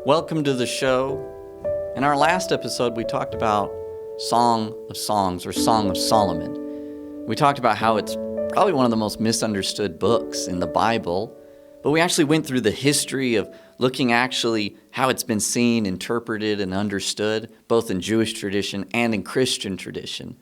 Welcome to the show. In our last episode, we talked about Song of Songs or Song of Solomon. We talked about how it's probably one of the most misunderstood books in the Bible, but we actually went through the history of looking actually how it's been seen, interpreted, and understood, both in Jewish tradition and in Christian tradition.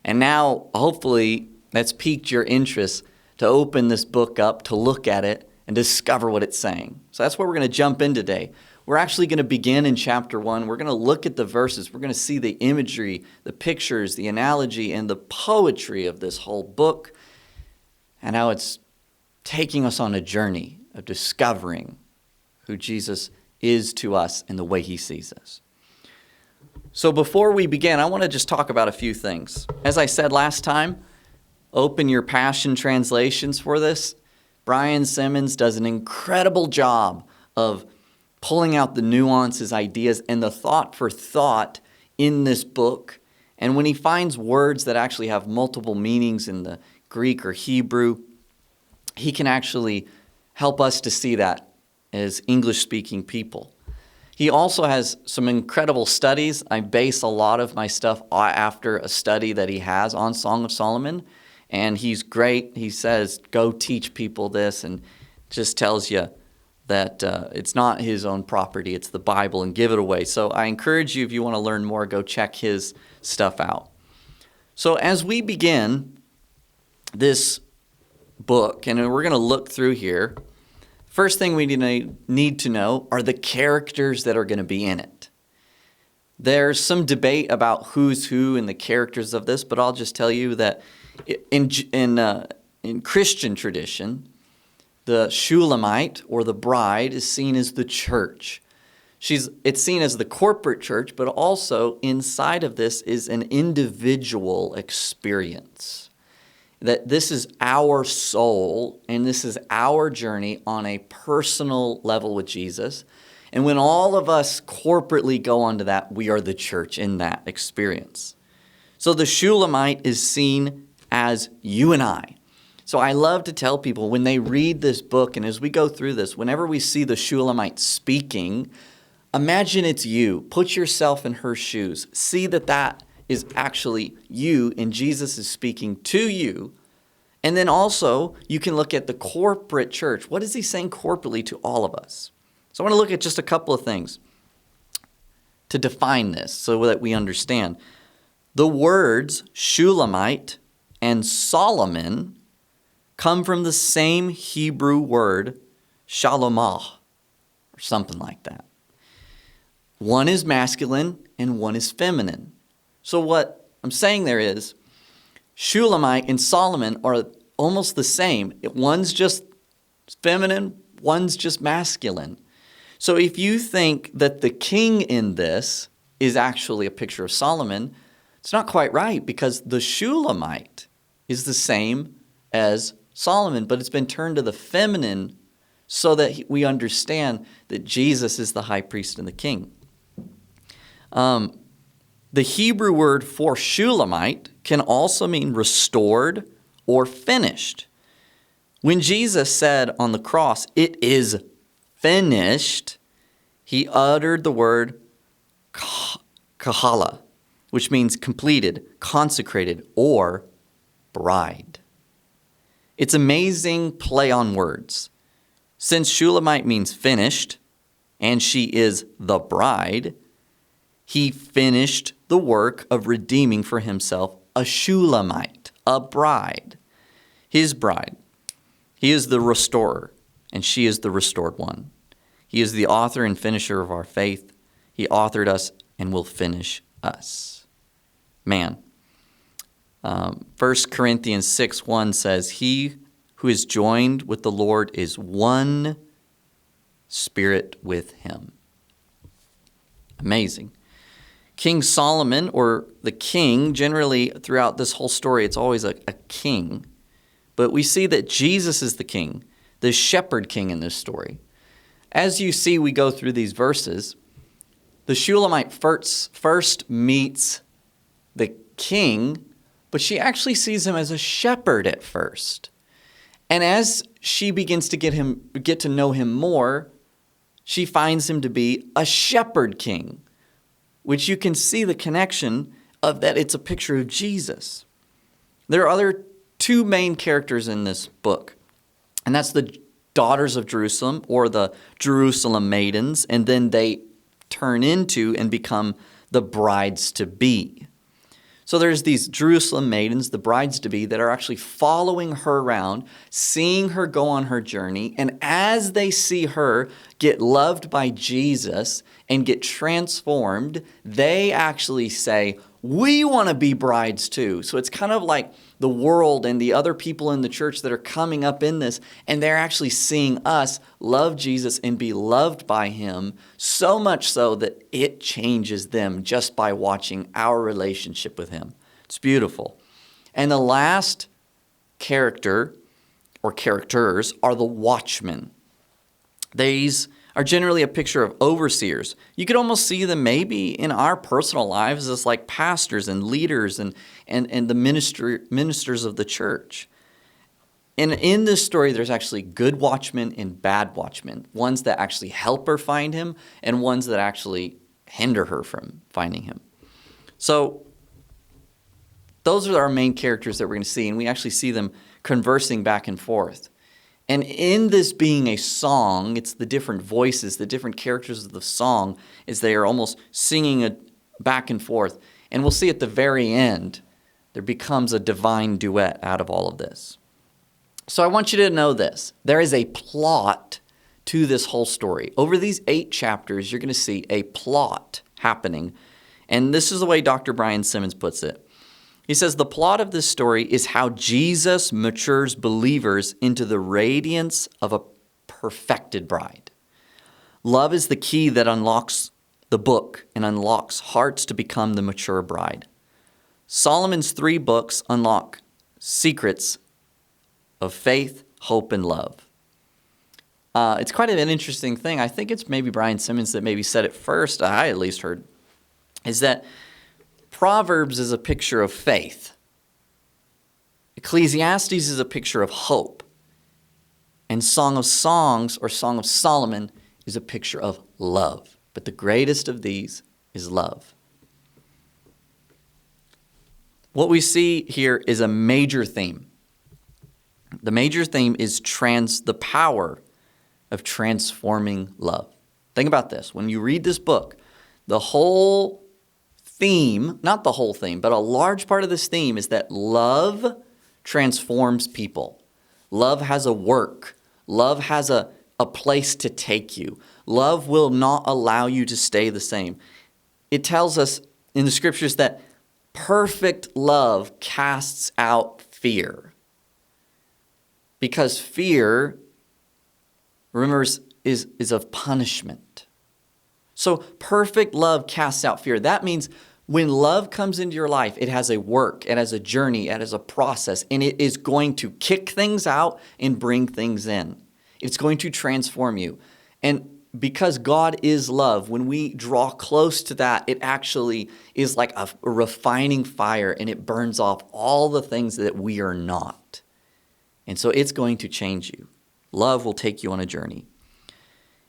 And now, hopefully, that's piqued your interest to open this book up, to look at it, and discover what it's saying. So that's where we're going to jump in today. We're actually going to begin in chapter 1. We're going to look at the verses. We're going to see the imagery, the pictures, the analogy, and the poetry of this whole book and how it's taking us on a journey of discovering who Jesus is to us and the way he sees us. So before we begin, I want to just talk about a few things. As I said last time, open your Passion translations for this. Brian Simmons does an incredible job of pulling out the nuances, ideas, and the thought for thought in this book. And when he finds words that actually have multiple meanings in the Greek or Hebrew, he can actually help us to see that as English-speaking people. He also has some incredible studies. I base a lot of my stuff after a study that he has on Song of Solomon. And he's great. He says, go teach people this, and just tells you that it's not his own property, it's the Bible, and give it away. So I encourage you, if you want to learn more, go check his stuff out. So as we begin this book, and we're going to look through here, first thing we need to know are the characters that are going to be in it. There's some debate about who's who and the characters of this, but I'll just tell you that in Christian tradition, the Shulamite, or the bride, is seen as the church. It's seen as the corporate church, but also inside of this is an individual experience. That this is our soul, and this is our journey on a personal level with Jesus. And when all of us corporately go onto that, we are the church in that experience. So the Shulamite is seen as you and I. So I love to tell people when they read this book, and as we go through this, whenever we see the Shulamite speaking, imagine it's you. Put yourself in her shoes. See that that is actually you, and Jesus is speaking to you. And then also, you can look at the corporate church. What is he saying corporately to all of us? So I want to look at just a couple of things to define this so that we understand. The words Shulamite and Solomon come from the same Hebrew word, shalomah, or something like that. One is masculine and one is feminine. So what I'm saying there is, Shulamite and Solomon are almost the same. One's just feminine, one's just masculine. So if you think that the king in this is actually a picture of Solomon, it's not quite right, because the Shulamite is the same as Solomon, but it's been turned to the feminine so that we understand that Jesus is the high priest and the king. The Hebrew word for Shulamite can also mean restored or finished. When Jesus said on the cross, "It is finished," he uttered the word kahala, which means completed, consecrated, or bride. It's amazing play on words. Since Shulamite means finished, and she is the bride, he finished the work of redeeming for himself a Shulamite, a bride, his bride. He is the restorer, and she is the restored one. He is the author and finisher of our faith. He authored us and will finish us. Man. 1 Corinthians 6:1 says, "He who is joined with the Lord is one spirit with him." Amazing. King Solomon, or the king, generally throughout this whole story, it's always a king. But we see that Jesus is the king, the shepherd king in this story. As you see, we go through these verses, the Shulamite first meets the king, but she actually sees him as a shepherd at first. And as she begins to get to know him more, she finds him to be a shepherd king, which you can see the connection of that. It's a picture of Jesus. There are other two main characters in this book, and that's the daughters of Jerusalem, or the Jerusalem maidens, and then they turn into and become the brides-to-be. So there's these Jerusalem maidens, the brides-to-be, that are actually following her around, seeing her go on her journey, and as they see her get loved by Jesus and get transformed, they actually say, we want to be brides too. So it's kind of like the world and the other people in the church that are coming up in this, and they're actually seeing us love Jesus and be loved by him, so much so that it changes them just by watching our relationship with him. It's beautiful. And the last character or characters are the watchmen. These are generally a picture of overseers. You could almost see them maybe in our personal lives as like pastors and leaders and the ministers of the church. And in this story, there's actually good watchmen and bad watchmen, ones that actually help her find him and ones that actually hinder her from finding him. So those are our main characters that we're going to see, and we actually see them conversing back and forth. And in this being a song, it's the different voices, the different characters of the song, is they are almost singing it back and forth. And we'll see at the very end, there becomes a divine duet out of all of this. So I want you to know this. There is a plot to this whole story. Over these 8 chapters, you're going to see a plot happening. And this is the way Dr. Brian Simmons puts it. He says, the plot of this story is how Jesus matures believers into the radiance of a perfected bride. Love is the key that unlocks the book and unlocks hearts to become the mature bride. Solomon's 3 books unlock secrets of faith, hope, and love. It's quite an interesting thing. I think it's maybe Brian Simmons that maybe said it first, I at least heard, is that Proverbs is a picture of faith. Ecclesiastes is a picture of hope. And Song of Songs, or Song of Solomon, is a picture of love. But the greatest of these is love. What we see here is a major theme. The major theme is the power of transforming love. Think about this. When you read this book, the whole theme, not the whole theme, but a large part of this theme is that love transforms people. Love has a work. Love has a place to take you. Love will not allow you to stay the same. It tells us in the scriptures that perfect love casts out fear. Because fear, remember, is of punishment. So perfect love casts out fear. That means when love comes into your life, it has a work, it has a journey, it has a process, and it is going to kick things out and bring things in. It's going to transform you. And because God is love, when we draw close to that, it actually is like a refining fire, and it burns off all the things that we are not. And so it's going to change you. Love will take you on a journey.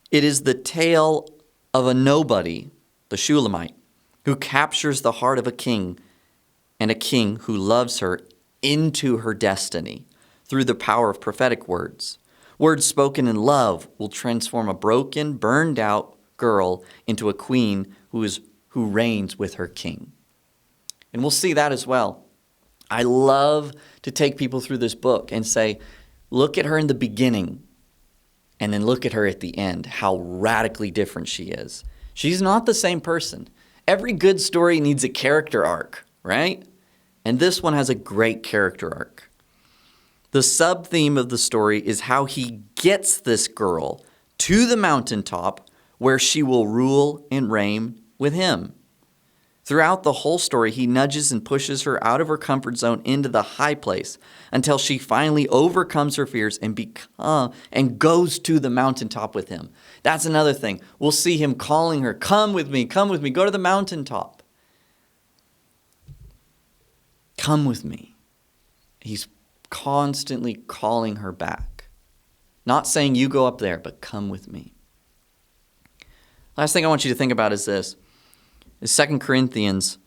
It is the tale of a nobody, the Shulamite, who captures the heart of a king, and a king who loves her into her destiny through the power of prophetic words. Words spoken in love will transform a broken, burned out girl into a queen who reigns with her king. And we'll see that as well. I love to take people through this book and say, look at her in the beginning, and then look at her at the end, how radically different she is. She's not the same person. Every good story needs a character arc, right? And this one has a great character arc. The sub-theme of the story is how he gets this girl to the mountaintop where she will rule and reign with him. Throughout the whole story, he nudges and pushes her out of her comfort zone into the high place until she finally overcomes her fears and goes to the mountaintop with him. That's another thing. We'll see him calling her, come with me, go to the mountaintop. Come with me. He's constantly calling her back. Not saying you go up there, but come with me. Last thing I want you to think about is this. 2 Corinthians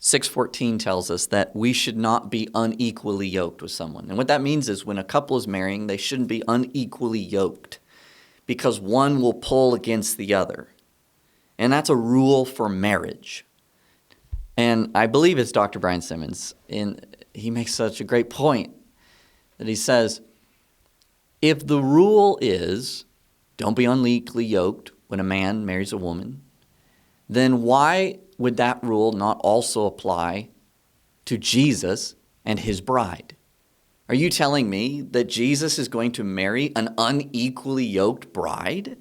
6:14 tells us that we should not be unequally yoked with someone. And what that means is when a couple is marrying, they shouldn't be unequally yoked because one will pull against the other. And that's a rule for marriage. And I believe it's Dr. Brian Simmons. And he makes such a great point that he says, if the rule is don't be unequally yoked when a man marries a woman, then why would that rule not also apply to Jesus and his bride? Are you telling me that Jesus is going to marry an unequally yoked bride?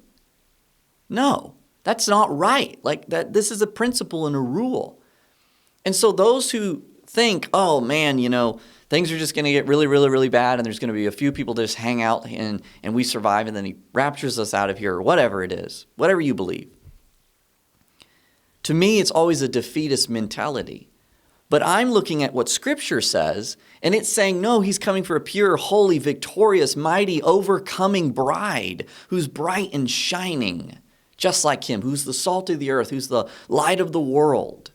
No, that's not right. Like that, this is a principle and a rule. And so those who think, oh man, things are just going to get really, really, really bad and there's going to be a few people that just hang out and we survive and then he raptures us out of here or whatever it is, whatever you believe. To me, it's always a defeatist mentality. But I'm looking at what Scripture says, and it's saying, no, he's coming for a pure, holy, victorious, mighty, overcoming bride who's bright and shining, just like him, who's the salt of the earth, who's the light of the world,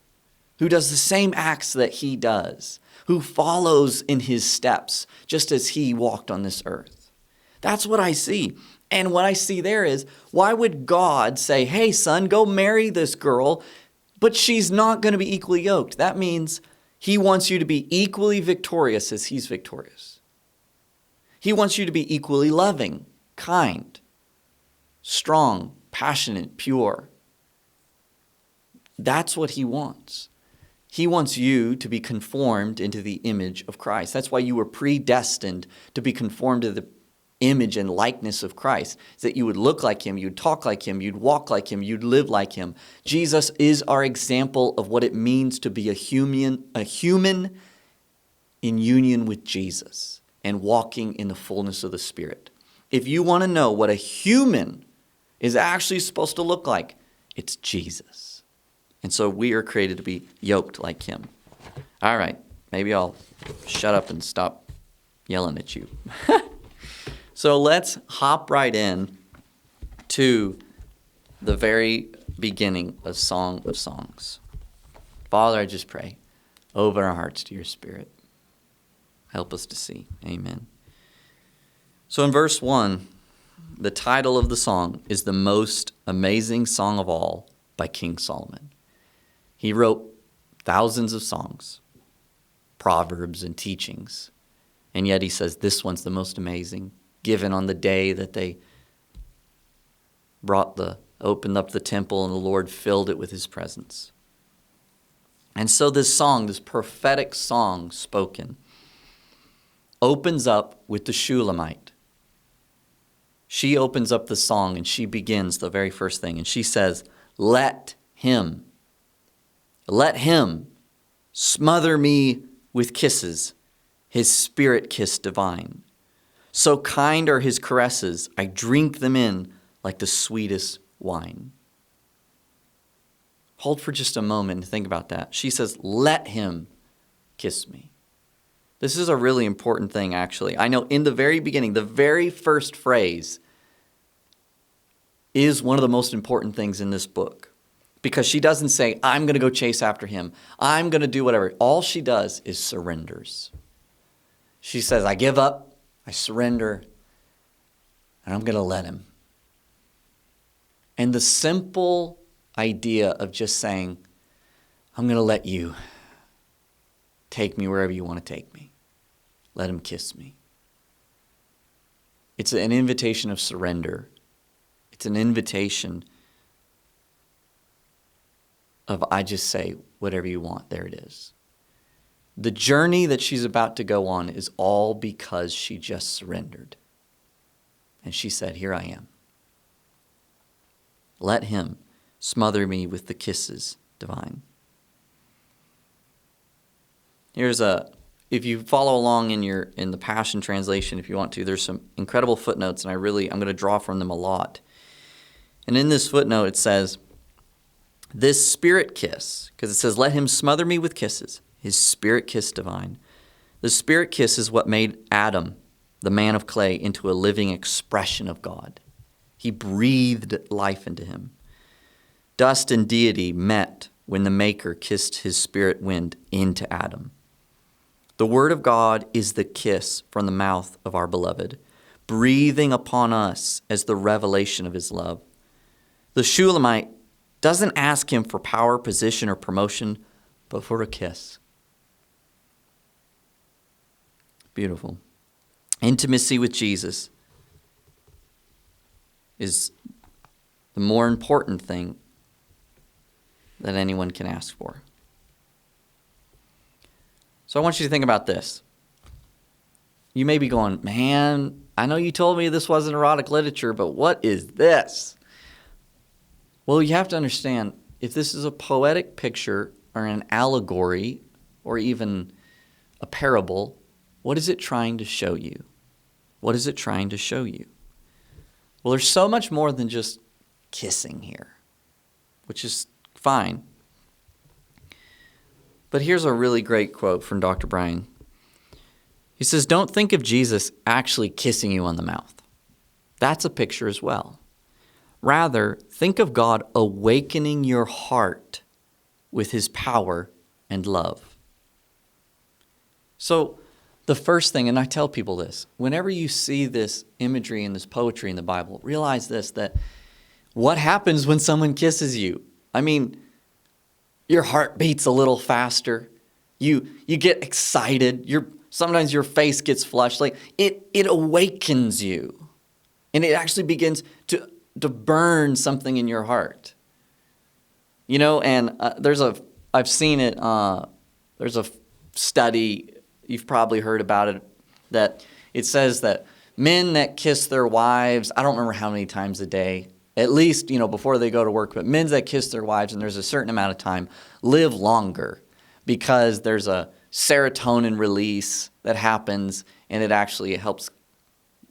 who does the same acts that he does, who follows in his steps, just as he walked on this earth. That's what I see. And what I see there is, why would God say, hey, son, go marry this girl, but she's not going to be equally yoked? That means he wants you to be equally victorious as he's victorious. He wants you to be equally loving, kind, strong, passionate, pure. That's what he wants. He wants you to be conformed into the image of Christ. That's why you were predestined to be conformed to the image and likeness of Christ, that you would look like him, you'd talk like him, you'd walk like him, you'd live like him. Jesus is our example of what it means to be a human in union with Jesus and walking in the fullness of the Spirit. If you want to know what a human is actually supposed to look like, it's Jesus. And so we are created to be yoked like him. All right, maybe I'll shut up and stop yelling at you. So let's hop right in to the very beginning of Song of Songs. Father, I just pray, open our hearts to your Spirit. Help us to see. Amen. So in verse 1, the title of the song is The Most Amazing Song of All by King Solomon. He wrote thousands of songs, proverbs, and teachings. And yet he says this one's the most amazing, given on the day that they opened up the temple and the Lord filled it with his presence. And so this song, this prophetic song spoken, opens up with the Shulamite. She opens up the song and she begins the very first thing. And she says, let him smother me with kisses, his spirit kiss divine. So kind are his caresses, I drink them in like the sweetest wine. Hold for just a moment and think about that. She says, let him kiss me. This is a really important thing, actually. I know in the very beginning, the very first phrase is one of the most important things in this book. Because she doesn't say, I'm going to go chase after him. I'm going to do whatever. All she does is surrenders. She says, I give up. I surrender, and I'm going to let him. And the simple idea of just saying, I'm going to let you take me wherever you want to take me. Let him kiss me. It's an invitation of surrender. It's an invitation of I just say, whatever you want, there it is. The journey that she's about to go on is all because she just surrendered. And she said, here I am. Let him smother me with the kisses divine. If you follow along in the Passion Translation, if you want to, there's some incredible footnotes, and I'm going to draw from them a lot. And in this footnote, it says, this spirit kiss, because it says, let him smother me with kisses, his spirit kiss divine. The spirit kiss is what made Adam, the man of clay, into a living expression of God. He breathed life into him. Dust and deity met when the Maker kissed his spirit wind into Adam. The Word of God is the kiss from the mouth of our beloved, breathing upon us as the revelation of his love. The Shulamite doesn't ask him for power, position, or promotion, but for a kiss. Beautiful. Intimacy with Jesus is the more important thing that anyone can ask for. So I want you to think about this. You may be going, man, I know you told me this wasn't erotic literature, but what is this? Well, you have to understand, if this is a poetic picture or an allegory or even a parable, what is it trying to show you? What is it trying to show you? Well, there's so much more than just kissing here, which is fine. But here's a really great quote from Dr. Brian. He says, don't think of Jesus actually kissing you on the mouth. That's a picture as well. Rather, think of God awakening your heart with his power and love. So the first thing, and I tell people this, whenever you see this imagery and this poetry in the Bible, realize this, that what happens when someone kisses you? I mean, your heart beats a little faster. You get excited. Sometimes your face gets flushed. Like it awakens you. And it actually begins to burn something in your heart. You know, and I've seen it, there's a study, you've probably heard about it, that it says that men that kiss their wives, I don't remember how many times a day, at least, before they go to work, but men that kiss their wives, and there's a certain amount of time, live longer because there's a serotonin release that happens, and it actually helps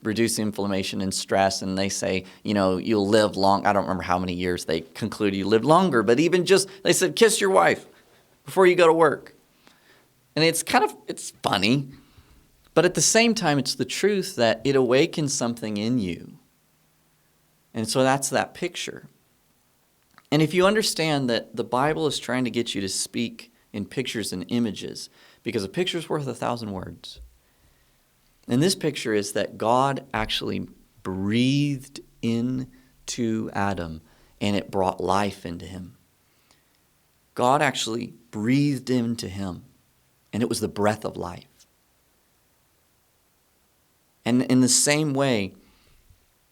reduce inflammation and stress. And they say, you'll live long. I don't remember how many years they conclude you live longer, but even just, they said, kiss your wife before you go to work. And it's funny, but at the same time, it's the truth that it awakens something in you. And so that's that picture. And if you understand that the Bible is trying to get you to speak in pictures and images, because a picture's worth 1,000 words. And this picture is that God actually breathed into Adam, and it brought life into him. God actually breathed into him, and it was the breath of life. And in the same way,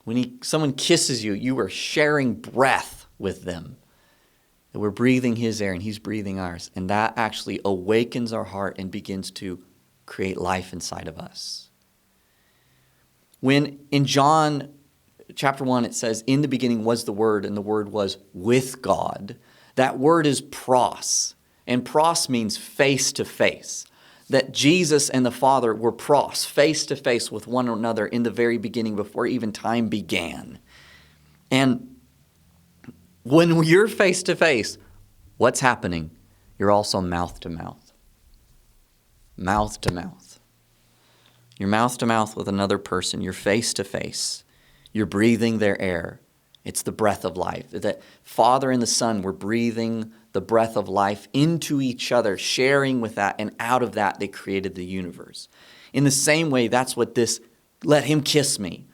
when someone kisses you, you are sharing breath with them. That we're breathing his air and he's breathing ours. And that actually awakens our heart and begins to create life inside of us. When in John chapter 1 it says, in the beginning was the Word, and the Word was with God. That word is pros. And pros means face to face. That Jesus and the Father were pros, face to face with one another in the very beginning before even time began. And when you're face to face, what's happening? You're also mouth to mouth. Mouth to mouth. You're mouth to mouth with another person. You're face to face. You're breathing their air. It's the breath of life. That Father and the Son were breathing the breath of life into each other, sharing with that, and out of that they created the universe. In the same way, that's what this, let him kiss me.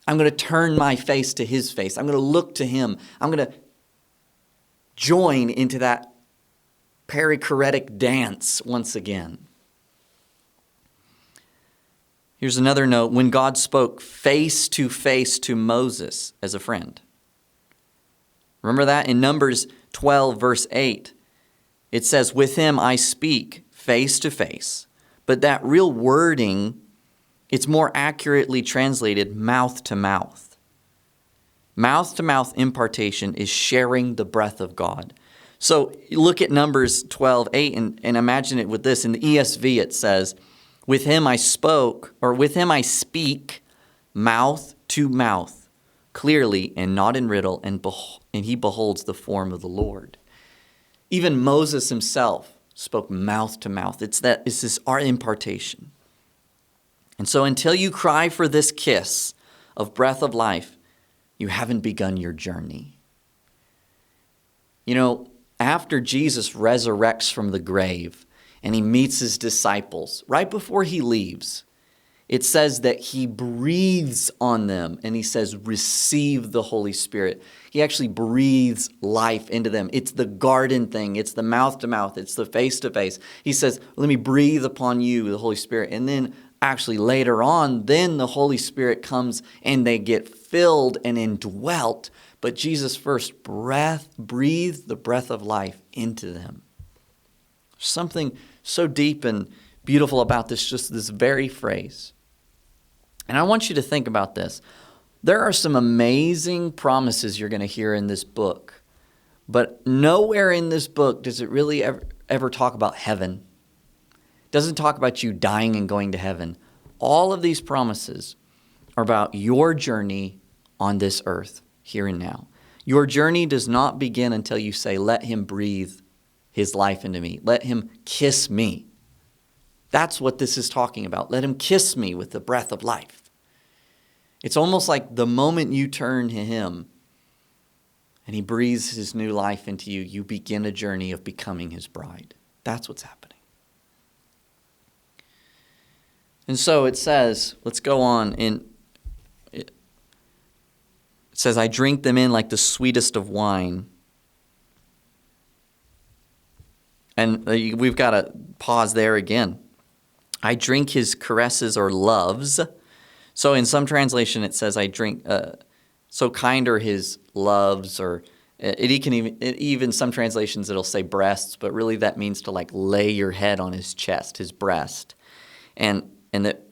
I'm going to turn my face to his face. I'm going to look to him. I'm going to join into that perichoretic dance once again. Here's another note. When God spoke face to Moses as a friend. Remember that? In Numbers 12, verse 8, it says, with him I speak face to face. But that real wording, it's more accurately translated mouth to mouth. Mouth to mouth impartation is sharing the breath of God. So look at Numbers 12, 8, and imagine it with this. In the ESV it says, with him I spoke, or with him I speak mouth to mouth, clearly and not in riddle, and he beholds the form of the Lord. Even Moses himself spoke mouth to mouth. It's this our impartation. And so until you cry for this kiss of breath of life, you haven't begun your journey. You know, after Jesus resurrects from the grave and he meets his disciples, right before he leaves, it says that he breathes on them and he says, receive the Holy Spirit. He actually breathes life into them. It's the garden thing. It's the mouth to mouth. It's the face to face. He says, let me breathe upon you, the Holy Spirit. And then actually later on, then the Holy Spirit comes and they get filled and indwelt. But Jesus first breathed the breath of life into them. Something so deep and beautiful about this, just this very phrase. And I want you to think about this. There are some amazing promises you're going to hear in this book, but nowhere in this book does it really ever talk about heaven. It doesn't talk about you dying and going to heaven. All of these promises are about your journey on this earth, here and now. Your journey does not begin until you say, let him breathe his life into me. Let him kiss me. That's what this is talking about. Let him kiss me with the breath of life. It's almost like the moment you turn to him and he breathes his new life into you, you begin a journey of becoming his bride. That's what's happening. And so it says, let's go on. It says, I drink them in like the sweetest of wine. And we've got to pause there again. I drink his caresses or loves. So in some translation it says I drink, so kind are his loves, or even some translations it'll say breasts, but really that means to like lay your head on his chest, his breast. And that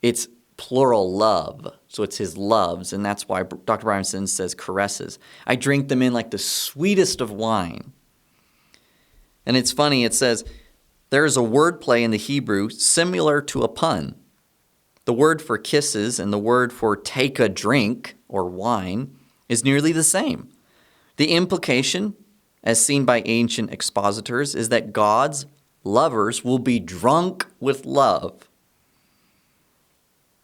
it's plural love, so it's his loves, and that's why Dr. Bryanson says caresses. I drink them in like the sweetest of wine. And it's funny, it says, there is a word play in the Hebrew similar to a pun. The word for kisses and the word for take a drink or wine is nearly the same. The implication, as seen by ancient expositors, is that God's lovers will be drunk with love.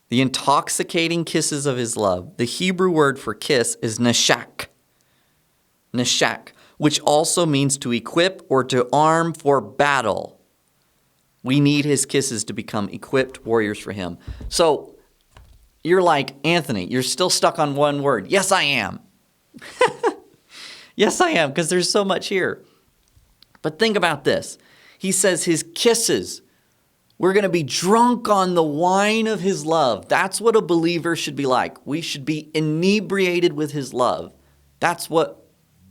The intoxicating kisses of his love. The Hebrew word for kiss is nashak. Nashak, which also means to equip or to arm for battle. We need his kisses to become equipped warriors for him. So you're like, Anthony, you're still stuck on one word. Yes, I am. Yes, I am, because there's so much here. But think about this. He says his kisses, we're going to be drunk on the wine of his love. That's what a believer should be like. We should be inebriated with his love. That's what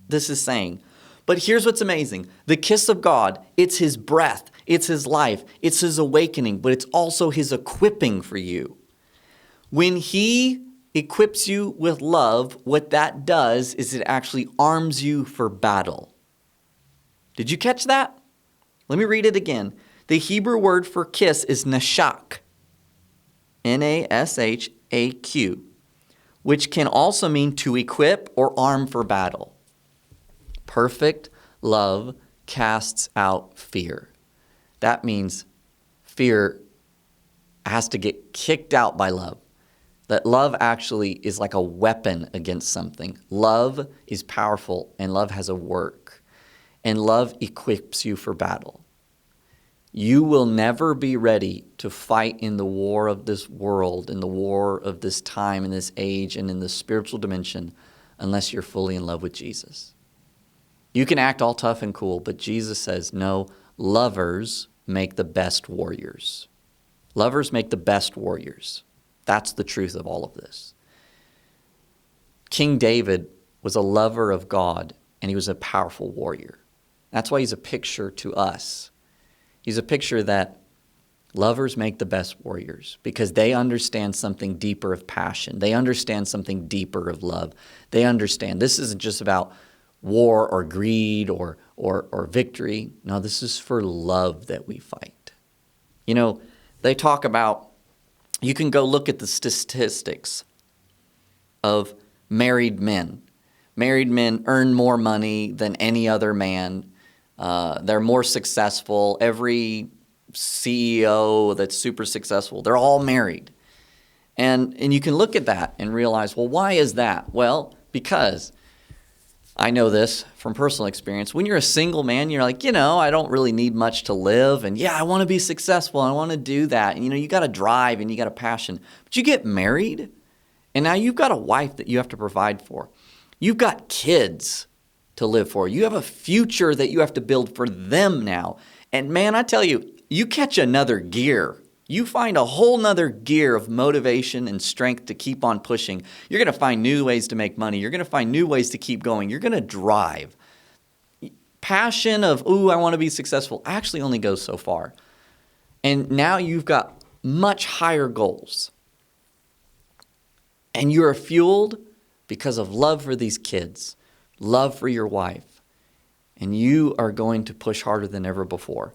this is saying. But here's what's amazing. The kiss of God, it's his breath, it's his life, it's his awakening, but it's also his equipping for you. When he equips you with love, what that does is it actually arms you for battle. Did you catch that? Let me read it again. The Hebrew word for kiss is nashak, N-A-S-H-A-Q, which can also mean to equip or arm for battle. Perfect love casts out fear. That means fear has to get kicked out by love. That love actually is like a weapon against something. Love is powerful and love has a work. And love equips you for battle. You will never be ready to fight in the war of this world, in the war of this time, in this age, and in the spiritual dimension unless you're fully in love with Jesus. You can act all tough and cool, but Jesus says, no, lovers make the best warriors. Lovers make the best warriors. That's the truth of all of this. King David was a lover of God, and he was a powerful warrior. That's why he's a picture to us. He's a picture that lovers make the best warriors because they understand something deeper of passion. They understand something deeper of love. They understand this isn't just about war or greed or victory. No, this is for love that we fight. You know, they talk about, you can go look at the statistics of married men. Married men earn more money than any other man. They're more successful. Every CEO that's super successful, they're all married. And you can look at that and realize, well, why is that? Well, because I know this from personal experience. When you're a single man, you're like, I don't really need much to live. And yeah, I want to be successful. I want to do that. And, you got to drive and you got a passion. But you get married and now you've got a wife that you have to provide for. You've got kids to live for. You have a future that you have to build for them now. And man, I tell you, you catch another gear. You find a whole nother gear of motivation and strength to keep on pushing. You're going to find new ways to make money. You're going to find new ways to keep going. You're going to drive. Passion of, I want to be successful, actually only goes so far. And now you've got much higher goals. And you're fueled because of love for these kids, love for your wife. And you are going to push harder than ever before.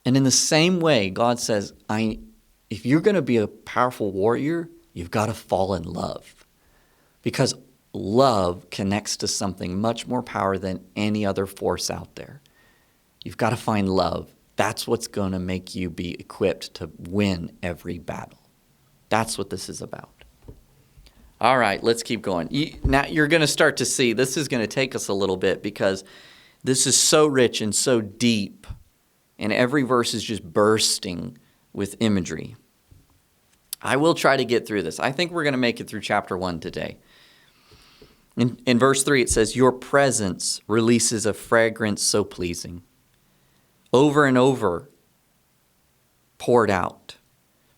And in the same way, God says, if you're going to be a powerful warrior, you've got to fall in love. Because love connects to something much more powerful than any other force out there. You've got to find love. That's what's going to make you be equipped to win every battle. That's what this is about. All right, let's keep going. Now you're going to start to see, this is going to take us a little bit because this is so rich and so deep. And every verse is just bursting with imagery. I will try to get through this. I think we're going to make it through chapter 1 today. In verse 3, it says, your presence releases a fragrance so pleasing, over and over poured out.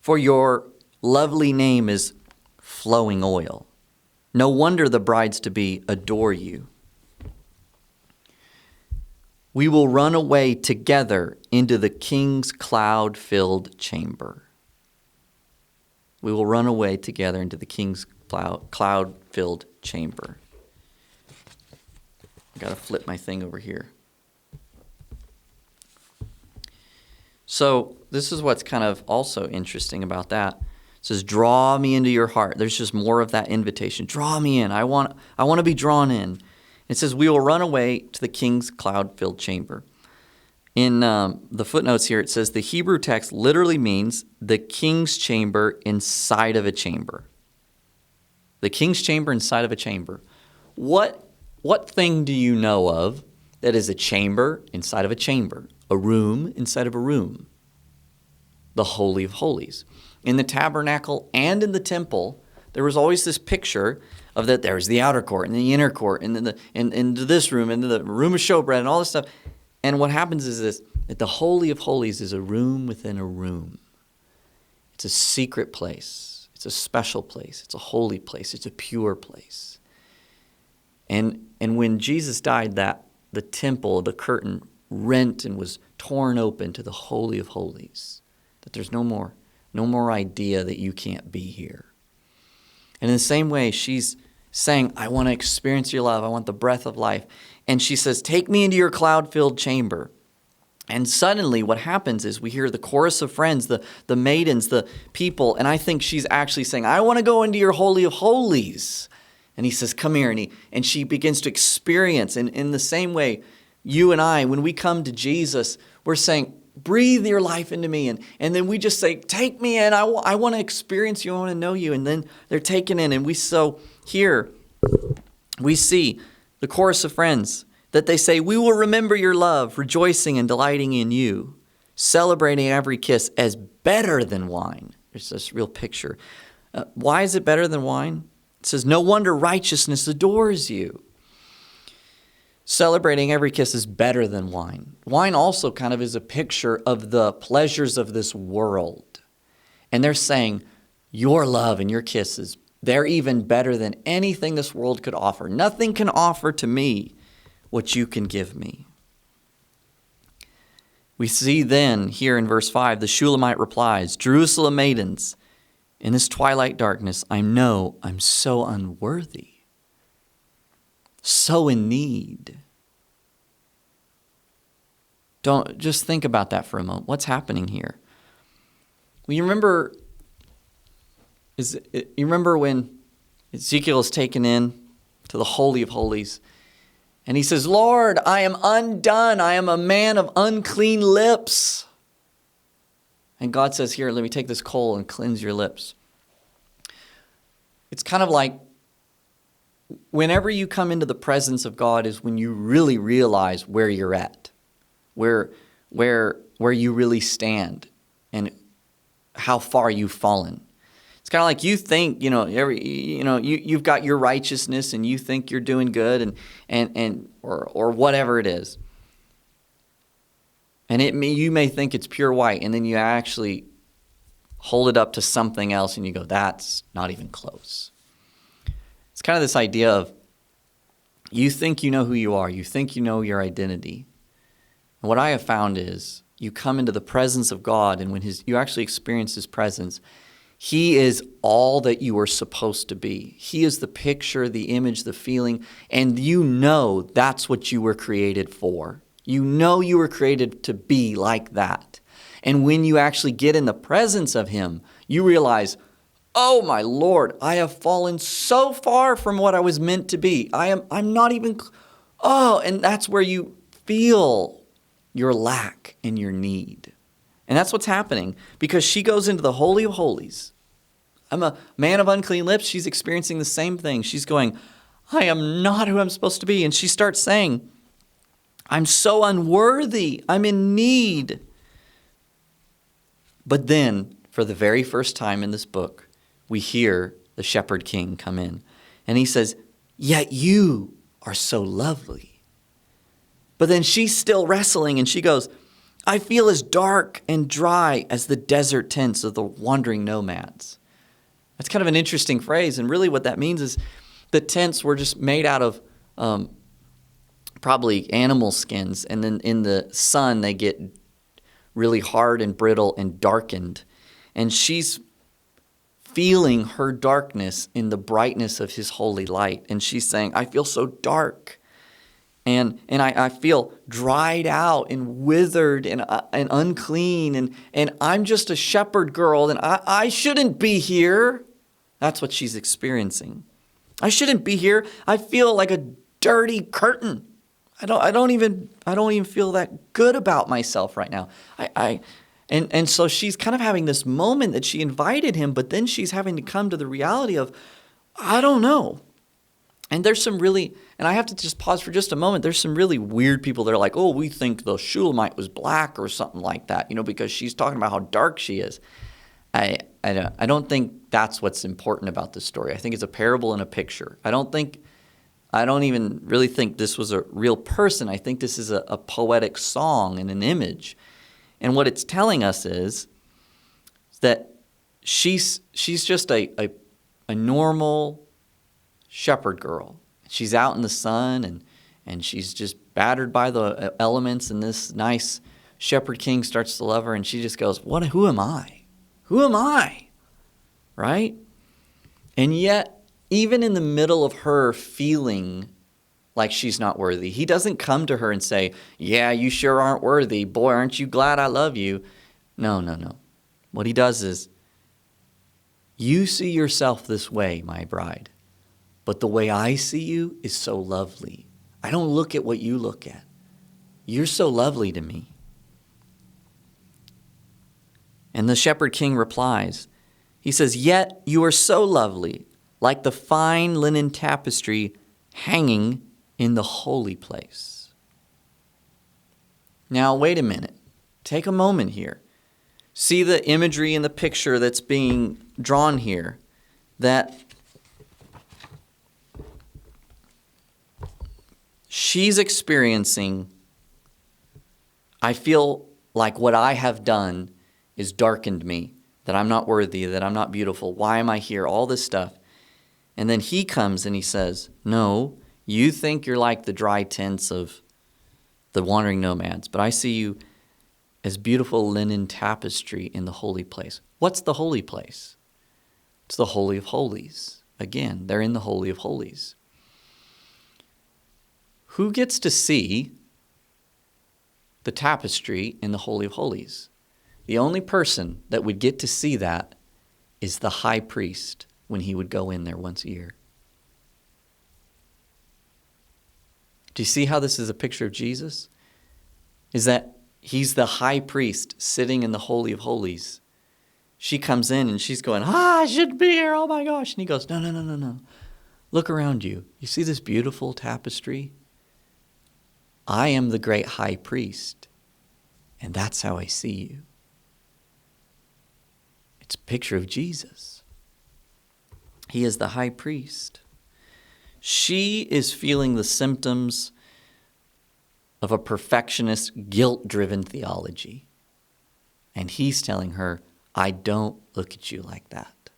For your lovely name is flowing oil. No wonder the brides-to-be adore you. We will run away together into the king's cloud-filled chamber. We will run away together into the king's cloud-filled chamber. I've got to flip my thing over here. So this is what's kind of also interesting about that. It says, draw me into your heart. There's just more of that invitation. Draw me in. I want to be drawn in. It says, we will run away to the king's cloud-filled chamber. In the footnotes here, it says the Hebrew text literally means the king's chamber inside of a chamber. The king's chamber inside of a chamber. What thing do you know of that is a chamber inside of a chamber? A room inside of a room? The Holy of Holies. In the tabernacle and in the temple, there was always this picture of that there's the outer court and the inner court and then into this room and the room of showbread and all this stuff. And what happens is this, that the Holy of Holies is a room within a room. It's a secret place. It's a special place. It's a holy place. It's a pure place. And when Jesus died, the temple, the curtain rent and was torn open to the Holy of Holies. That there's no more idea that you can't be here. And in the same way, she's saying, I want to experience your love. I want the breath of life. And she says, take me into your cloud-filled chamber. And suddenly what happens is we hear the chorus of friends, the maidens, the people. And I think she's actually saying, I want to go into your Holy of Holies. And he says, come here. And she begins to experience. And in the same way, you and I, when we come to Jesus, we're saying, breathe your life into me. And then we just say, take me in. I want to experience you. I want to know you. And then they're taken in. And here we see the chorus of friends that they say, we will remember your love, rejoicing and delighting in you, celebrating every kiss as better than wine. There's this real picture. Why is it better than wine? It says, no wonder righteousness adores you. Celebrating every kiss is better than wine. Wine also kind of is a picture of the pleasures of this world. And they're saying, your love and your kisses, they're even better than anything this world could offer. Nothing can offer to me what you can give me. We see then here in verse 5, the Shulamite replies, Jerusalem maidens, in this twilight darkness, I know I'm so unworthy, so in need. Don't just think about that for a moment. What's happening here? Well, you remember when Ezekiel is taken in to the Holy of Holies, and he says, Lord, I am undone. I am a man of unclean lips. And God says, here, let me take this coal and cleanse your lips. It's kind of like whenever you come into the presence of God is when you really realize where you're at, where you really stand, and how far you've fallen. It's kind of like you think, you've got your righteousness and you think you're doing good or whatever it is. And you may think it's pure white, and then you actually hold it up to something else and you go, that's not even close. It's kind of this idea of you think you know who you are. You think you know your identity. And what I have found is you come into the presence of God, and when you actually experience His presence, He is all that you are supposed to be. He is the picture, the image, the feeling, and you know that's what you were created for. You know you were created to be like that. And when you actually get in the presence of Him, you realize, oh my Lord, I have fallen so far from what I was meant to be. I'm not even, and that's where you feel your lack and your need. And that's what's happening, because she goes into the Holy of Holies. I'm a man of unclean lips. She's experiencing the same thing. She's going, I am not who I'm supposed to be. And she starts saying, I'm so unworthy. I'm in need. But then, for the very first time in this book, we hear the shepherd king come in. And he says, yet you are so lovely. But then she's still wrestling, and she goes, I feel as dark and dry as the desert tents of the wandering nomads. That's kind of an interesting phrase. And really what that means is the tents were just made out of probably animal skins. And then in the sun, they get really hard and brittle and darkened. And she's feeling her darkness in the brightness of His holy light. And she's saying, I feel so dark. And I feel dried out and withered and unclean. And I'm just a shepherd girl, and I shouldn't be here. That's what she's experiencing. I shouldn't be here. I feel like a dirty curtain. I don't even feel that good about myself right now. And so she's kind of having this moment that she invited him, but then she's having to come to the reality of, I don't know. And there's some really, and I have to just pause for just a moment. There's some really weird people that are like, oh, we think the Shulamite was black or something like that, because she's talking about how dark she is. I don't think that's what's important about this story. I think it's a parable and a picture. I don't even really think this was a real person. I think this is a poetic song and an image. And what it's telling us is that she's just a normal shepherd girl. She's out in the sun, and she's just battered by the elements, and this nice shepherd king starts to love her, and she just goes, who am I? Who am I? Right? And yet, even in the middle of her feeling like she's not worthy, he doesn't come to her and say, yeah, you sure aren't worthy. Boy, aren't you glad I love you? No. What he does is, you see yourself this way, my bride, but the way I see you is so lovely. I don't look at what you look at. You're so lovely to me. And the shepherd king replies. He says, yet you are so lovely, like the fine linen tapestry hanging in the holy place. Now, wait a minute. Take a moment here. See the imagery and the picture that's being drawn here. That she's experiencing, I feel like what I have done is darkened me, that I'm not worthy, that I'm not beautiful. Why am I here? All this stuff. And then he comes and he says, no, you think you're like the dry tents of the wandering nomads, but I see you as beautiful linen tapestry in the holy place. What's the holy place? It's the Holy of Holies. Again, they're in the Holy of Holies. Who gets to see the tapestry in the Holy of Holies? The only person that would get to see that is the high priest when he would go in there once a year. Do you see how this is a picture of Jesus? Is that he's the high priest sitting in the Holy of Holies. She comes in and she's going, I should be here, oh my gosh. And he goes, no. Look around you. You see this beautiful tapestry? I am the great high priest, and that's how I see you. It's a picture of Jesus. He is the high priest. She is feeling the symptoms of a perfectionist, guilt-driven theology. And he's telling her, I don't look at you like that.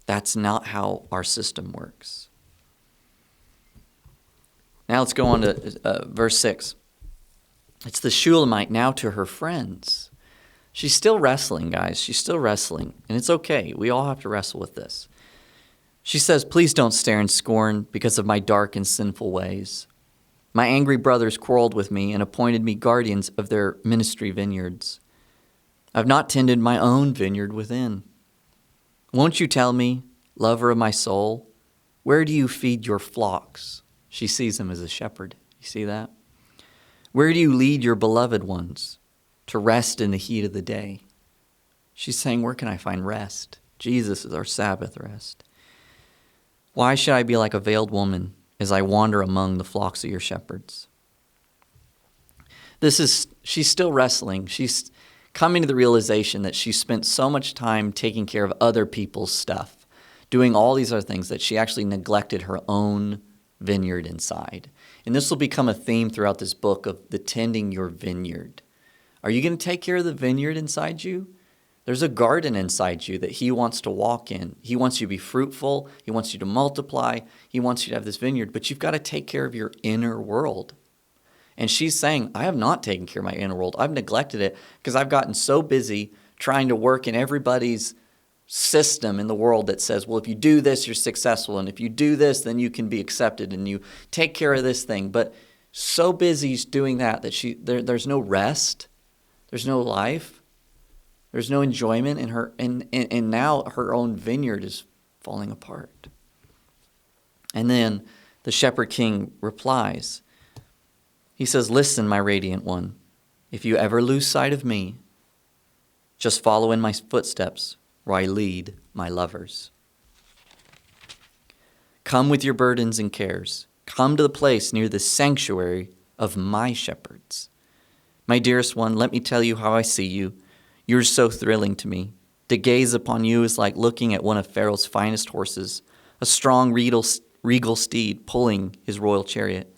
That's not how our system works. Now let's go on to verse 6. It's the Shulamite now to her friends. She's still wrestling, guys. She's still wrestling. And it's okay. We all have to wrestle with this. She says, please don't stare in scorn because of my dark and sinful ways. My angry brothers quarreled with me and appointed me guardians of their ministry vineyards. I've not tended my own vineyard within. Won't you tell me, lover of my soul, where do you feed your flocks? She sees him as a shepherd. You see that? Where do you lead your beloved ones to rest in the heat of the day? She's saying, where can I find rest? Jesus is our Sabbath rest. Why should I be like a veiled woman as I wander among the flocks of your shepherds? She's still wrestling. She's coming to the realization that she spent so much time taking care of other people's stuff, doing all these other things, that she actually neglected her own vineyard inside. And this will become a theme throughout this book of the tending your vineyard. Are you going to take care of the vineyard inside you? There's a garden inside you that he wants to walk in. He wants you to be fruitful. He wants you to multiply. He wants you to have this vineyard, but you've got to take care of your inner world. And she's saying, I have not taken care of my inner world. I've neglected it because I've gotten so busy trying to work in everybody's system in the world that says, well, if you do this, you're successful. And if you do this, then you can be accepted and you take care of this thing. But so busy doing that there's no rest. There's no life. There's no enjoyment in her, and now her own vineyard is falling apart. And then the shepherd king replies. He says, listen, my radiant one, if you ever lose sight of me, just follow in my footsteps where I lead my lovers. Come with your burdens and cares. Come to the place near the sanctuary of my shepherds. My dearest one, let me tell you how I see you. You're so thrilling to me. To gaze upon you is like looking at one of Pharaoh's finest horses, a strong regal steed pulling his royal chariot.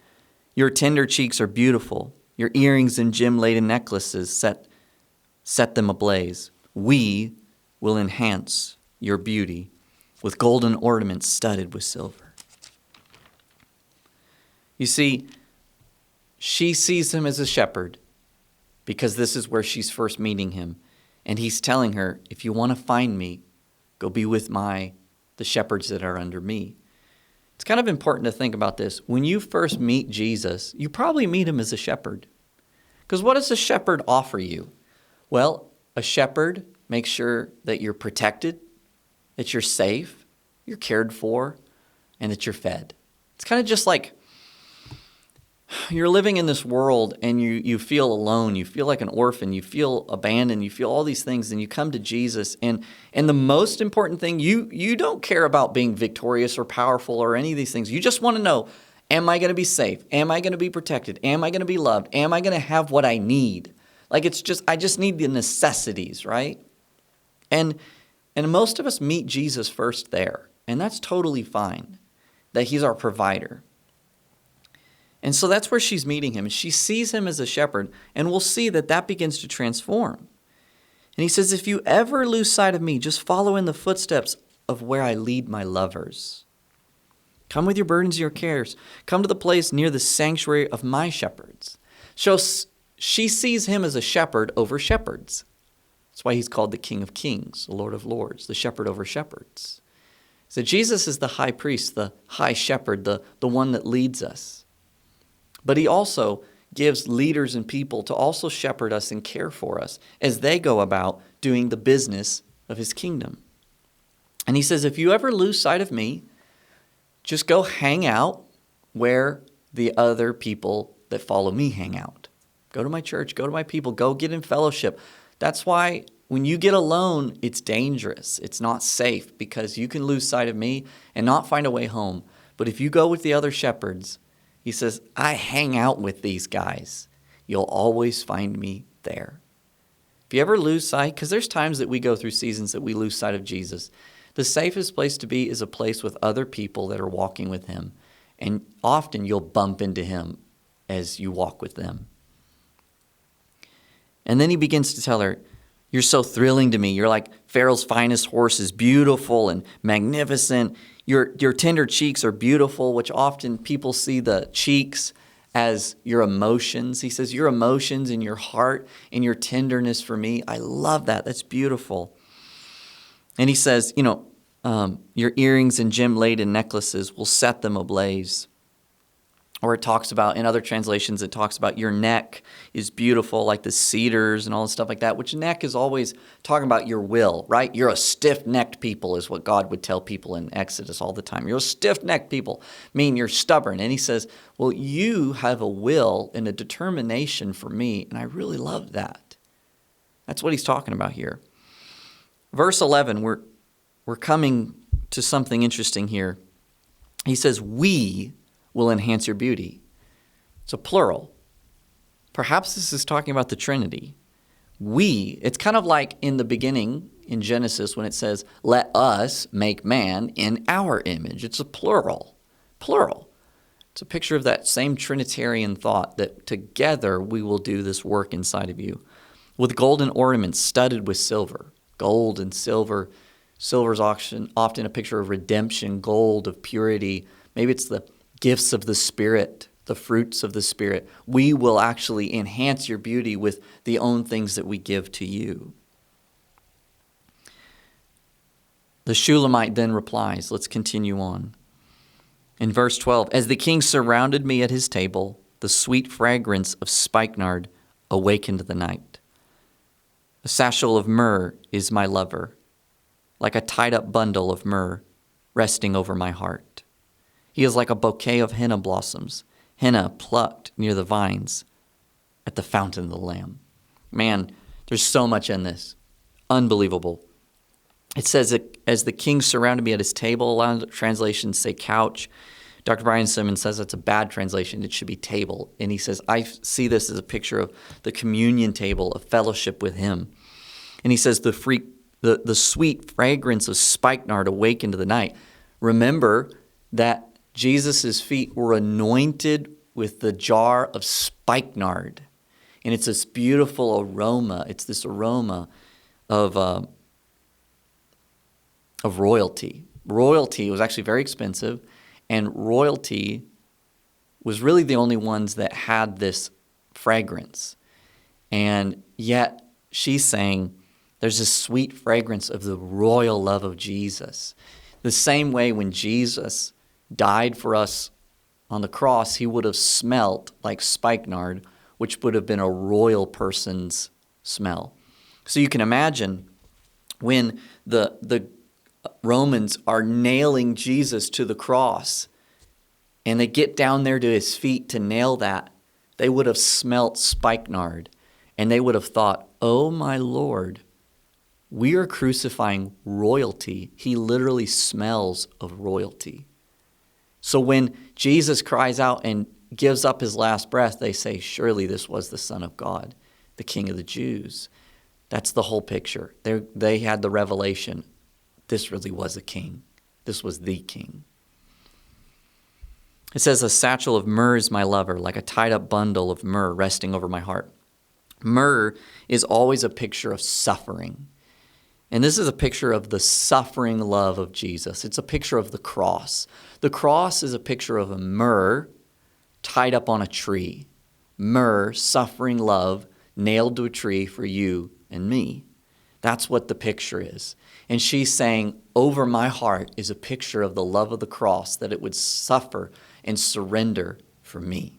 Your tender cheeks are beautiful. Your earrings and gem-laden necklaces set them ablaze. We will enhance your beauty with golden ornaments studded with silver. You see, she sees him as a shepherd because this is where she's first meeting him. And he's telling her, if you want to find me, go be with the shepherds that are under me. It's kind of important to think about this. When you first meet Jesus, you probably meet him as a shepherd. Because what does a shepherd offer you? Well, a shepherd makes sure that you're protected, that you're safe, you're cared for, and that you're fed. It's kind of just like you're living in this world and you feel alone, you feel like an orphan, you feel abandoned, you feel all these things, and you come to Jesus. And the most important thing, you don't care about being victorious or powerful or any of these things. You just want to know, am I going to be safe? Am I going to be protected? Am I going to be loved? Am I going to have what I need? Like I just need the necessities, right? And most of us meet Jesus first there, and that's totally fine, that he's our provider. And so that's where she's meeting him. She sees him as a shepherd, and we'll see that begins to transform. And he says, if you ever lose sight of me, just follow in the footsteps of where I lead my lovers. Come with your burdens and your cares. Come to the place near the sanctuary of my shepherds. So she sees him as a shepherd over shepherds. That's why he's called the King of Kings, the Lord of Lords, the shepherd over shepherds. So Jesus is the high priest, the high shepherd, the one that leads us. But he also gives leaders and people to also shepherd us and care for us as they go about doing the business of his kingdom. And he says, if you ever lose sight of me, just go hang out where the other people that follow me hang out. Go to my church, go to my people, go get in fellowship. That's why when you get alone, it's dangerous. It's not safe because you can lose sight of me and not find a way home. But if you go with the other shepherds, he says, I hang out with these guys. You'll always find me there. If you ever lose sight, because there's times that we go through seasons that we lose sight of Jesus, the safest place to be is a place with other people that are walking with him. And often you'll bump into him as you walk with them. And then he begins to tell her, you're so thrilling to me. You're like Pharaoh's finest horses, beautiful and magnificent. Your tender cheeks are beautiful, which often people see the cheeks as your emotions. He says, your emotions and your heart and your tenderness for me. I love that. That's beautiful. And he says, your earrings and gem-laden necklaces will set them ablaze. Or it talks about, in other translations, it talks about your neck is beautiful, like the cedars and all this stuff like that, which neck is always talking about your will, right? You're a stiff-necked people is what God would tell people in Exodus all the time. You're a stiff-necked people, meaning you're stubborn. And he says, well, you have a will and a determination for me, and I really love that. That's what he's talking about here. Verse 11, we're coming to something interesting here. He says, we will enhance your beauty. It's a plural. Perhaps this is talking about the Trinity. It's kind of like in the beginning in Genesis when it says, let us make man in our image. It's a plural. Plural. It's a picture of that same Trinitarian thought that together we will do this work inside of you. With golden ornaments studded with silver. Gold and silver. Silver is often a picture of redemption, gold of purity. Maybe it's the gifts of the Spirit, the fruits of the Spirit. We will actually enhance your beauty with the own things that we give to you. The Shulamite then replies, let's continue on. In verse 12, as the king surrounded me at his table, the sweet fragrance of spikenard awakened the night. A satchel of myrrh is my lover, like a tied-up bundle of myrrh resting over my heart. He is like a bouquet of henna blossoms, henna plucked near the vines at the fountain of the Lamb. Man, there's so much in this. Unbelievable. It says that as the king surrounded me at his table, a lot of translations say couch. Dr. Brian Simmons says that's a bad translation. It should be table. And he says, I see this as a picture of the communion table, of fellowship with him. And he says the sweet fragrance of spikenard awakened the night. Remember that Jesus' feet were anointed with the jar of spikenard. And it's this beautiful aroma. It's this aroma of royalty. Royalty was actually very expensive, and royalty was really the only ones that had this fragrance. And yet she's saying there's this sweet fragrance of the royal love of Jesus. The same way when Jesus died for us on the cross, he would have smelt like spikenard, which would have been a royal person's smell. So you can imagine when the Romans are nailing Jesus to the cross and they get down there to his feet to nail that, they would have smelt spikenard and they would have thought, oh my Lord, we are crucifying royalty. He literally smells of royalty. So when Jesus cries out and gives up his last breath, they say, surely this was the Son of God, the King of the Jews. That's the whole picture. They had the revelation. This really was a king. This was the king. It says, a satchel of myrrh is my lover, like a tied-up bundle of myrrh resting over my heart. Myrrh is always a picture of suffering. And this is a picture of the suffering love of Jesus. It's a picture of the cross. The cross is a picture of a myrrh tied up on a tree. Myrrh, suffering love, nailed to a tree for you and me. That's what the picture is. And she's saying, over my heart is a picture of the love of the cross, that it would suffer and surrender for me.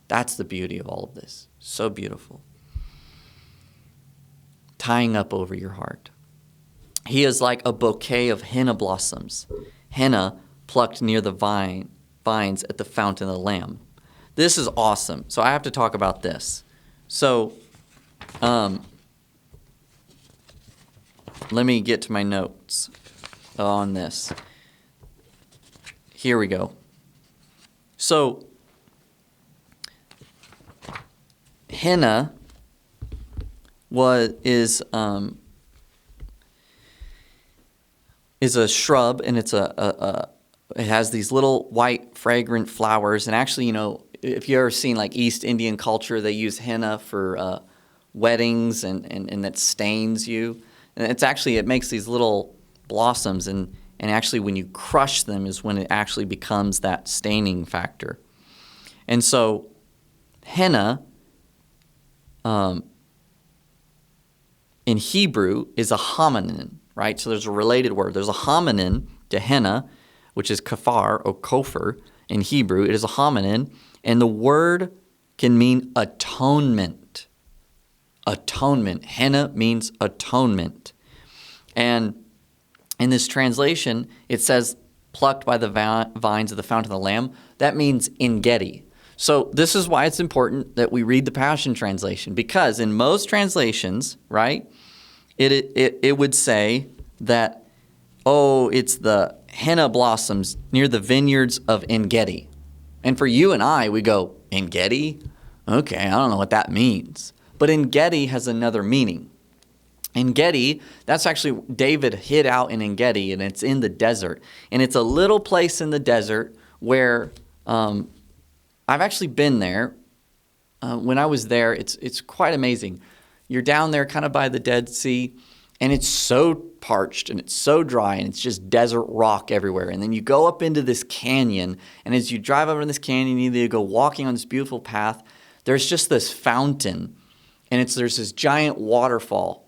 That's the beauty of all of this. So beautiful. Tying up over your heart. He is like a bouquet of henna blossoms, henna plucked near the vines at the fountain of the Lamb. This is awesome. So I have to talk about this. So let me get to my notes on this. here we go. So, henna is a shrub, and it has these little white fragrant flowers. And actually, if you ever seen like East Indian culture, they use henna for weddings, and that stains you. And it makes these little blossoms, and actually when you crush them is when it actually becomes that staining factor. And so henna in Hebrew is a homonym, right? So there's a related word. There's a homonym to henna, which is kafar or kofar in Hebrew. It is a homonym, and the word can mean atonement. Atonement. Henna means atonement. And in this translation, it says, plucked by the vines of the fountain of the Lamb. That means engedi. So this is why it's important that we read the Passion Translation, because in most translations, right, it would say that, it's the henna blossoms near the vineyards of Engedi. And for you and I, we go, Engedi? Okay, I don't know what that means. But Engedi has another meaning. Engedi, that's actually, David hid out in Engedi, and it's in the desert. And it's a little place in the desert where I've actually been there. When I was there, it's quite amazing. You're down there kind of by the Dead Sea, and it's so parched, and it's so dry, and it's just desert rock everywhere. And then you go up into this canyon, and as you drive over in this canyon, you go walking on this beautiful path, there's just this fountain, and there's this giant waterfall.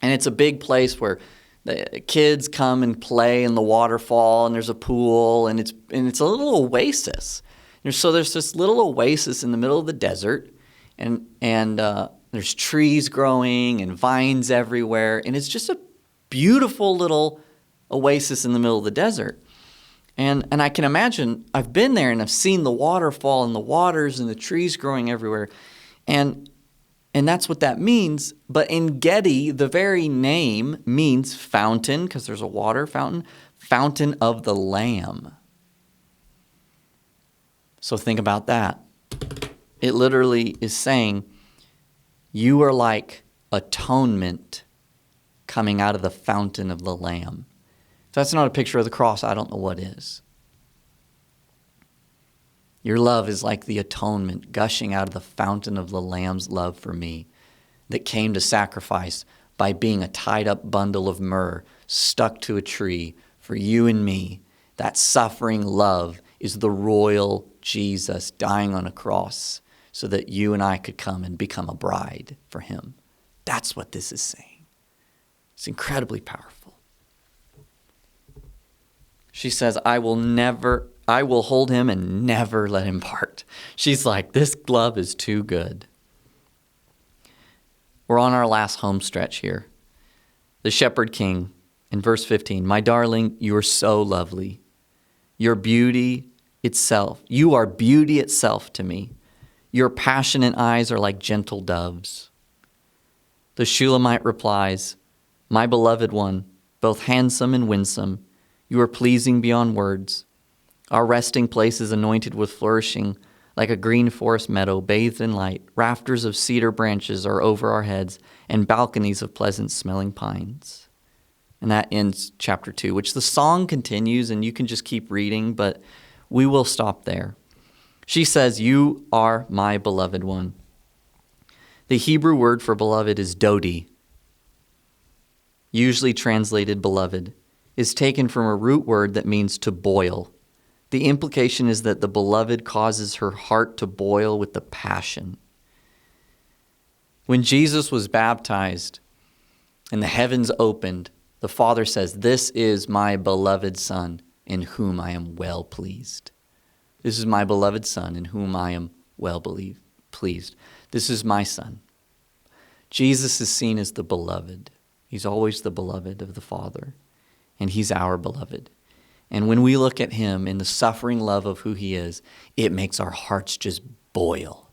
And it's a big place where the kids come and play in the waterfall, and there's a pool, and it's a little oasis. So there's this little oasis in the middle of the desert, and there's trees growing and vines everywhere, and it's just a beautiful little oasis in the middle of the desert. And I can imagine, I've been there and I've seen the waterfall and the waters and the trees growing everywhere, and that's what that means. But Engedi, the very name, means fountain, because there's a water fountain, fountain of the Lamb. So think about that. It literally is saying, you are like atonement coming out of the fountain of the Lamb. If that's not a picture of the cross, I don't know what is. Your love is like the atonement gushing out of the fountain of the Lamb's love for me, that came to sacrifice by being a tied up bundle of myrrh stuck to a tree for you and me. That suffering love is the royal Jesus dying on a cross so that you and I could come and become a bride for him. That's what this is saying. It's incredibly powerful. She says, I will hold him and never let him part. She's like, this love is too good. We're on our last home stretch here. The Shepherd King in verse 15, my darling, you are so lovely. Your beauty itself, you are beauty itself to me. Your passionate eyes are like gentle doves. The Shulamite replies, my beloved one, both handsome and winsome, you are pleasing beyond words. Our resting place is anointed with flourishing, like a green forest meadow bathed in light. Rafters of cedar branches are over our heads, and balconies of pleasant smelling pines. And that ends chapter 2, which the song continues, and you can just keep reading, but we will stop there. She says, you are my beloved one. The Hebrew word for beloved is dodi. Usually translated beloved, is taken from a root word that means to boil. The implication is that the beloved causes her heart to boil with the passion. When Jesus was baptized and the heavens opened, the Father says, this is my beloved Son in whom I am well pleased. This is my beloved Son in whom I am well pleased. This is my Son. Jesus is seen as the beloved. He's always the beloved of the Father, and he's our beloved. And when we look at him in the suffering love of who he is, it makes our hearts just boil.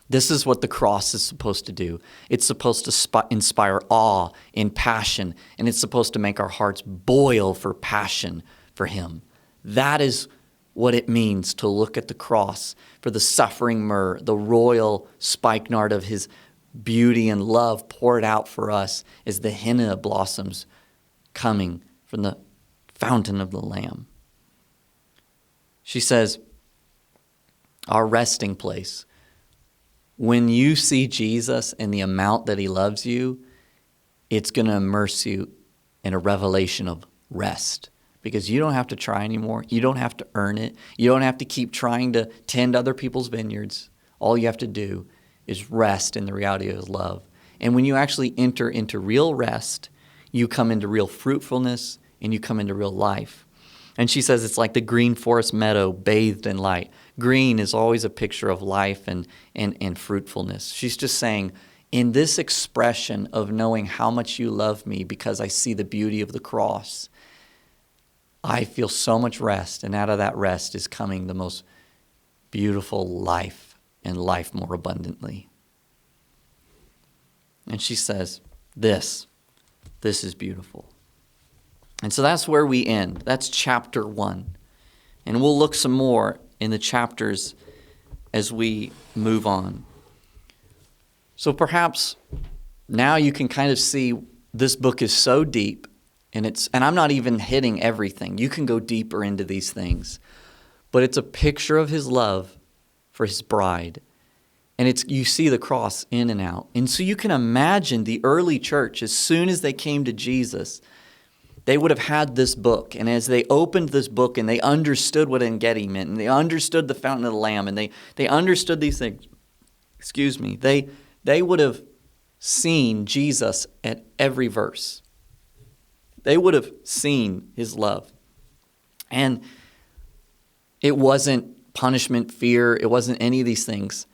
This is what the cross is supposed to do. It's supposed to inspire awe and passion, and it's supposed to make our hearts boil for passion for him. That is what it means to look at the cross, for the suffering myrrh, the royal spikenard of his beauty and love poured out for us as the henna blossoms coming from the fountain of the Lamb. She says, our resting place. When you see Jesus and the amount that he loves you, it's going to immerse you in a revelation of rest. Because you don't have to try anymore. You don't have to earn it. You don't have to keep trying to tend other people's vineyards. All you have to do is rest in the reality of his love. And when you actually enter into real rest, you come into real fruitfulness and you come into real life. And she says it's like the green forest meadow bathed in light. Green is always a picture of life and fruitfulness. She's just saying, in this expression of knowing how much you love me because I see the beauty of the cross, I feel so much rest, and out of that rest is coming the most beautiful life and life more abundantly. And she says, this is beautiful. And so that's where we end. That's chapter 1. And we'll look some more in the chapters as we move on. So perhaps now you can kind of see this book is so deep, and I'm not even hitting everything. You can go deeper into these things. But it's a picture of his love for his bride. And you see the cross in and out. And so you can imagine the early church, as soon as they came to Jesus, they would have had this book. And as they opened this book and they understood what En-Gedi meant, and they understood the fountain of the Lamb, and they understood these things, they would have seen Jesus at every verse. They would have seen his love. And it wasn't punishment, fear. It wasn't any of these things.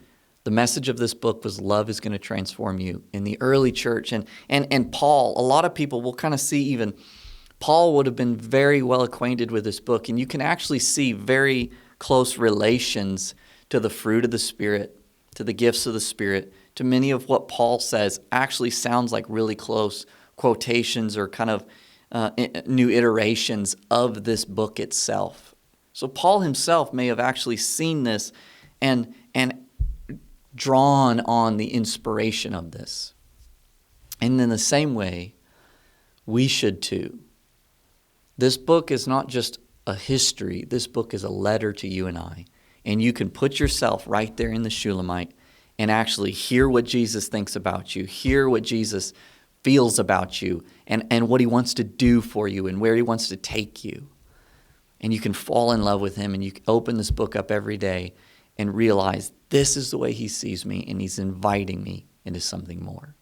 The message of this book was love is going to transform you. In the early church, and Paul, a lot of people will kind of see even, Paul would have been very well acquainted with this book. And you can actually see very close relations to the fruit of the Spirit, to the gifts of the Spirit, to many of what Paul says actually sounds like really close quotations or kind of new iterations of this book itself. So Paul himself may have actually seen this and drawn on the inspiration of this. And in the same way, we should too. This book is not just a history. This book is a letter to you and I. And you can put yourself right there in the Shulamite and actually hear what Jesus thinks about you, hear what Jesus feels about you, and what he wants to do for you and where he wants to take you. And you can fall in love with him, and you can open this book up every day and realize this is the way he sees me, and he's inviting me into something more.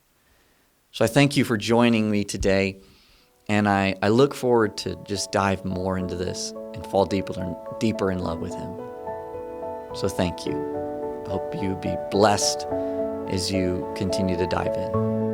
So I thank you for joining me today, and I look forward to just dive more into this and fall deeper in love with him. So thank you. I hope you be blessed as you continue to dive in.